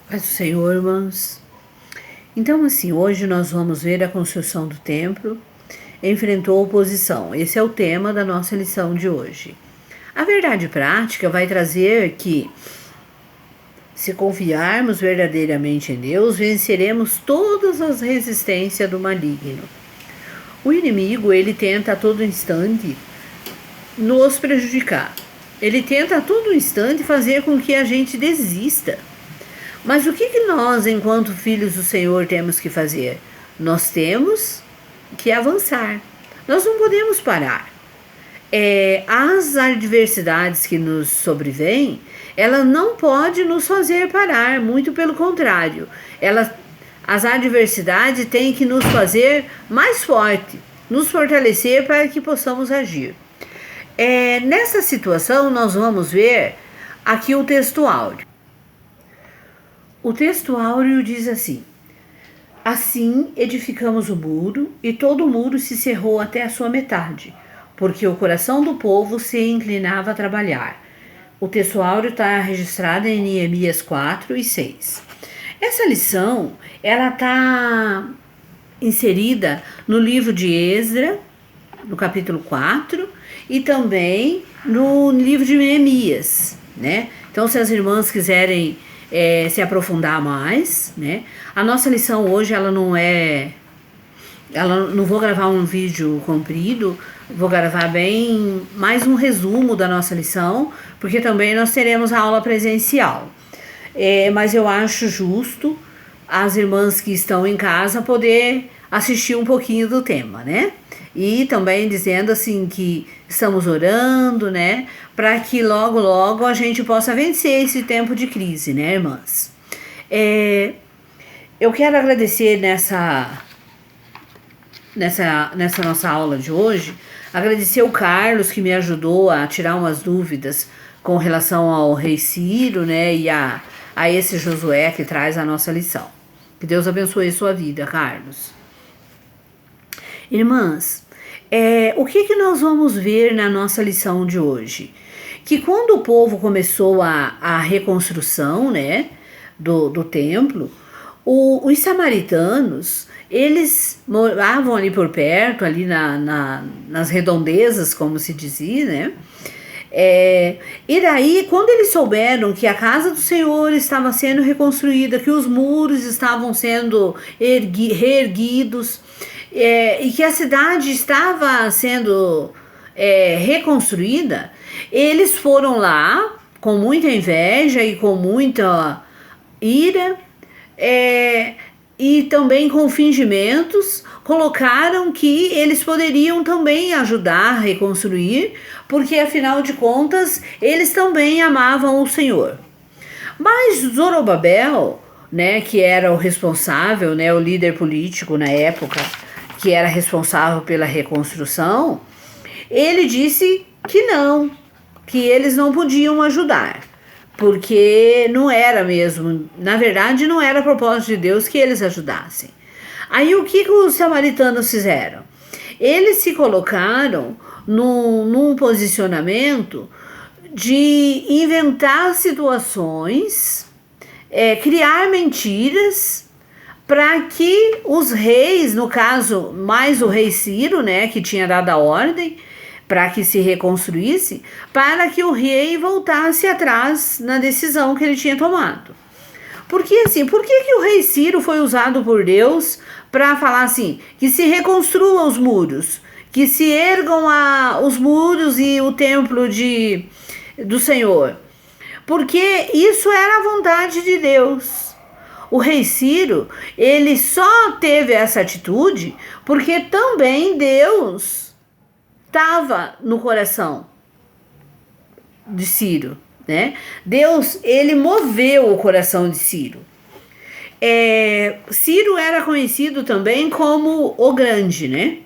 Paz do Senhor, irmãos. Então, assim, hoje nós vamos ver a construção do templo enfrentou oposição. Esse é o tema da nossa lição de hoje. A verdade prática vai trazer que, se confiarmos verdadeiramente em Deus, venceremos todas as resistências do maligno. O inimigo, ele tenta a todo instante nos prejudicar. Ele tenta a todo instante fazer com que a gente desista. Mas o que nós, enquanto filhos do Senhor, temos que fazer? Nós temos que avançar. Nós não podemos parar. As adversidades que nos sobrevêm, ela não pode nos fazer parar, muito pelo contrário. As adversidades têm que nos fazer mais forte, nos fortalecer para que possamos agir. Nessa situação, nós vamos ver aqui o texto áureo. O texto áureo diz assim: assim edificamos o muro, e todo o muro se cerrou até a sua metade, porque o coração do povo se inclinava a trabalhar. O texto áureo está registrado em Neemias 4 e 6. Essa lição, ela está inserida no livro de Esdra, no capítulo 4, e também no livro de Neemias, né? Então, se as irmãs quiserem se aprofundar mais, né? A nossa lição hoje, ela não vou gravar um vídeo comprido, vou gravar bem mais um resumo da nossa lição, porque também nós teremos a aula presencial. Mas eu acho justo as irmãs que estão em casa poder assistir um pouquinho do tema, né? E também dizendo assim que estamos orando, né? Para que logo, logo a gente possa vencer esse tempo de crise, né, irmãs? Eu quero agradecer nessa nossa aula de hoje, agradecer o Carlos que me ajudou a tirar umas dúvidas com relação ao rei Ciro, né? E a esse Josué que traz a nossa lição. Que Deus abençoe a sua vida, Carlos. Irmãs, o que nós vamos ver na nossa lição de hoje? Que quando o povo começou a reconstrução, né, do templo, os samaritanos, eles moravam ali por perto, ali nas redondezas, como se dizia, né? E daí, quando eles souberam que a casa do Senhor estava sendo reconstruída, que os muros estavam sendo reerguidos, e que a cidade estava sendo reconstruída, eles foram lá com muita inveja e com muita ira, e também com fingimentos, colocaram que eles poderiam também ajudar a reconstruir, porque afinal de contas eles também amavam o Senhor. Mas Zorobabel, né, que era o responsável, né, o líder político na época, que era responsável pela reconstrução, ele disse que não, que eles não podiam ajudar, porque não era mesmo, na verdade não era propósito de Deus que eles ajudassem. Aí o que os samaritanos fizeram? Eles se colocaram num posicionamento de inventar situações, criar mentiras, para que os reis, no caso, mais o rei Ciro, né, que tinha dado a ordem para que se reconstruísse, para que o rei voltasse atrás na decisão que ele tinha tomado. Porque assim, por que o rei Ciro foi usado por Deus para falar assim, que se reconstruam os muros, que se ergam os muros e o templo do Senhor? Porque isso era a vontade de Deus. O rei Ciro, ele só teve essa atitude porque também Deus estava no coração de Ciro, né? Deus, ele moveu o coração de Ciro. Ciro era conhecido também como o Grande, né?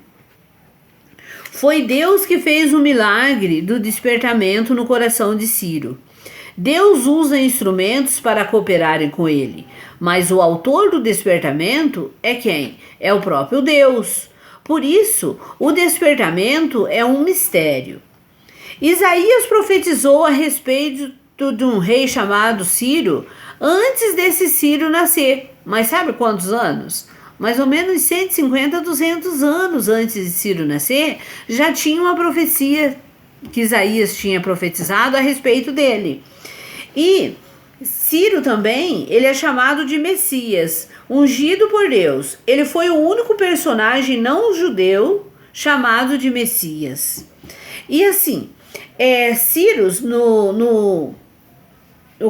Foi Deus que fez o milagre do despertamento no coração de Ciro. Deus usa instrumentos para cooperarem com ele, mas o autor do despertamento é quem? É o próprio Deus. Por isso, o despertamento é um mistério. Isaías profetizou a respeito de um rei chamado Ciro antes desse Ciro nascer. Mas sabe quantos anos? Mais ou menos 150 a 200 anos antes de Ciro nascer, já tinha uma profecia que Isaías tinha profetizado a respeito dele. E Ciro também, ele é chamado de Messias, ungido por Deus. Ele foi o único personagem não judeu chamado de Messias. E assim, Ciro, no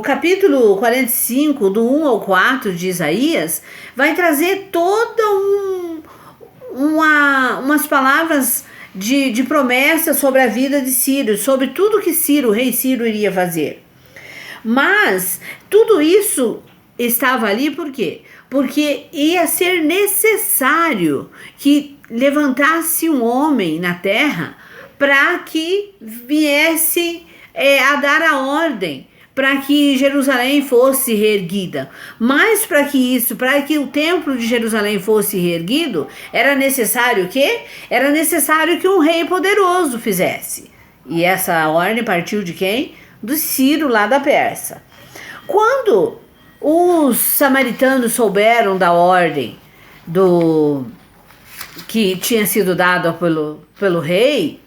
capítulo 45, do 1 ao 4 de Isaías, vai trazer toda umas palavras de promessa sobre a vida de Ciro, sobre tudo que o rei Ciro iria fazer. Mas tudo isso estava ali por quê? Porque ia ser necessário que levantasse um homem na terra para que viesse a dar a ordem para que Jerusalém fosse reerguida. Mas para que o templo de Jerusalém fosse reerguido, era necessário o quê? Era necessário que um rei poderoso fizesse. E essa ordem partiu de quem? Do Ciro, lá da Pérsia. Quando os samaritanos souberam da ordem que tinha sido dada pelo rei,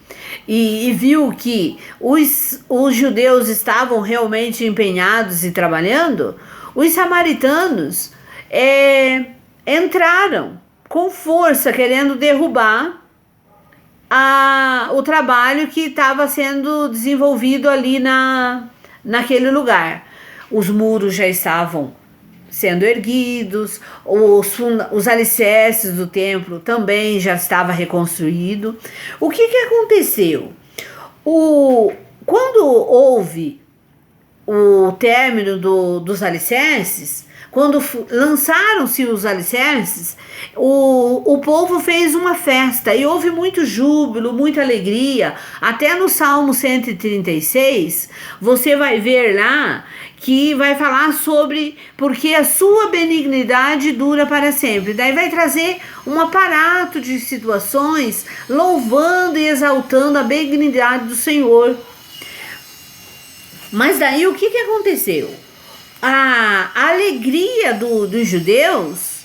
e viu que os judeus estavam realmente empenhados e trabalhando, os samaritanos entraram com força, querendo derrubar o trabalho que estava sendo desenvolvido ali naquele lugar. Os muros já estavam sendo erguidos, os alicerces do templo também já estava reconstruído. O que aconteceu? Quando houve o término dos alicerces, quando lançaram-se os alicerces, o povo fez uma festa e houve muito júbilo, muita alegria. Até no Salmo 136, você vai ver lá que vai falar sobre porque a sua benignidade dura para sempre. Daí vai trazer um aparato de situações louvando e exaltando a benignidade do Senhor. Mas daí o que aconteceu? A alegria dos judeus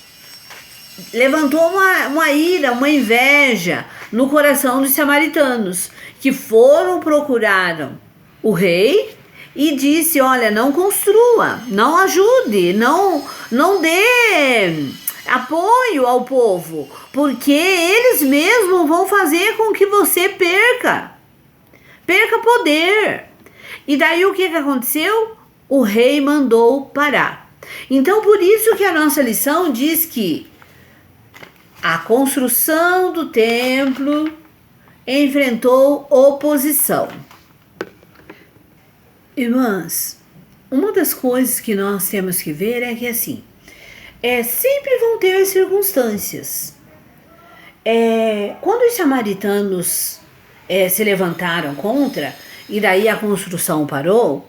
levantou uma ira, uma inveja no coração dos samaritanos, que procuraram o rei e disse: olha, não construa, não ajude, não dê apoio ao povo, porque eles mesmos vão fazer com que você perca poder. E daí o que aconteceu? O rei mandou parar. Então, por isso que a nossa lição diz que a construção do templo enfrentou oposição. Irmãs, uma das coisas que nós temos que ver é que assim, sempre vão ter circunstâncias. Quando os samaritanos se levantaram contra, e daí a construção parou,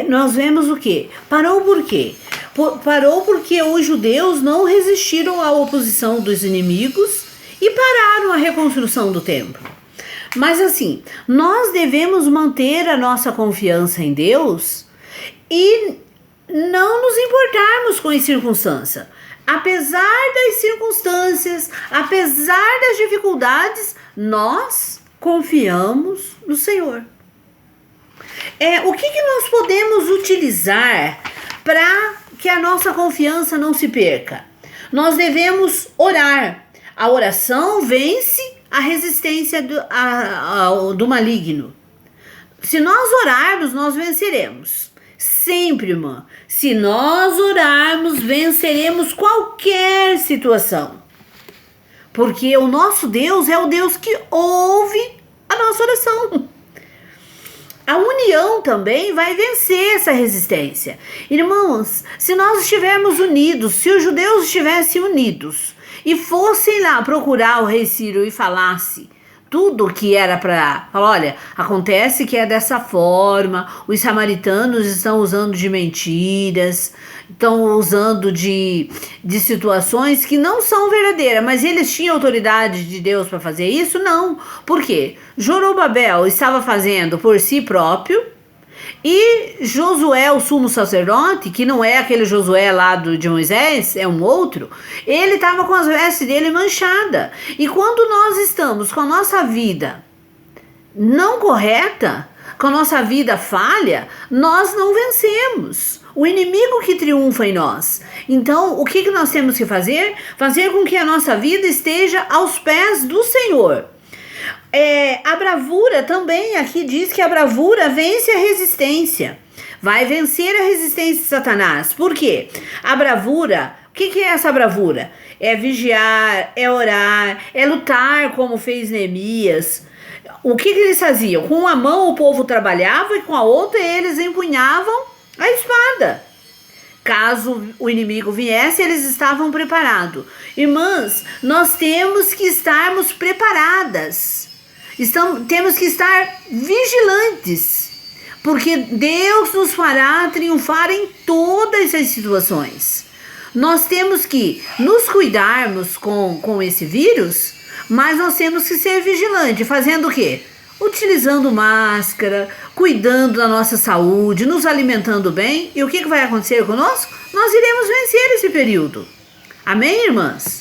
nós vemos o quê? Parou por quê? Parou porque os judeus não resistiram à oposição dos inimigos e pararam a reconstrução do templo. Mas assim, nós devemos manter a nossa confiança em Deus e não nos importarmos com as circunstâncias. Apesar das circunstâncias, apesar das dificuldades, nós confiamos no Senhor. O que nós podemos utilizar para que a nossa confiança não se perca? Nós devemos orar. A oração vence a resistência do maligno. Se nós orarmos, nós venceremos. Sempre, irmã. Se nós orarmos, venceremos qualquer situação. Porque o nosso Deus é o Deus que ouve a nossa oração. A união também vai vencer essa resistência. Irmãos, se nós estivermos unidos, se os judeus estivessem unidos e fossem lá procurar o rei Ciro e falasse tudo que era para falar: olha, acontece que é dessa forma, os samaritanos estão usando de mentiras, estão usando de situações que não são verdadeiras, mas eles tinham autoridade de Deus para fazer isso? Não. Por quê? Zorobabel estava fazendo por si próprio E Josué, o sumo sacerdote, que não é aquele Josué lá de Moisés, é um outro, ele estava com as vestes dele manchadas. E quando nós estamos com a nossa vida não correta, com a nossa vida falha, nós não vencemos. O inimigo que triunfa em nós. Então, o que nós temos que fazer? Fazer com que a nossa vida esteja aos pés do Senhor. A bravura também, aqui diz que a bravura vence a resistência. Vai vencer a resistência de Satanás. Por quê? A bravura, o que é essa bravura? É vigiar, é orar, é lutar como fez Neemias. O que eles faziam? Com uma mão o povo trabalhava e com a outra eles empunhavam a espada. Caso o inimigo viesse, eles estavam preparados. Irmãs, nós temos que estarmos preparadas. Temos que estar vigilantes, porque Deus nos fará triunfar em todas as situações. Nós temos que nos cuidarmos com esse vírus, mas nós temos que ser vigilantes, fazendo o quê? Utilizando máscara, cuidando da nossa saúde, nos alimentando bem. E o que vai acontecer conosco? Nós iremos vencer esse período. Amém, irmãs?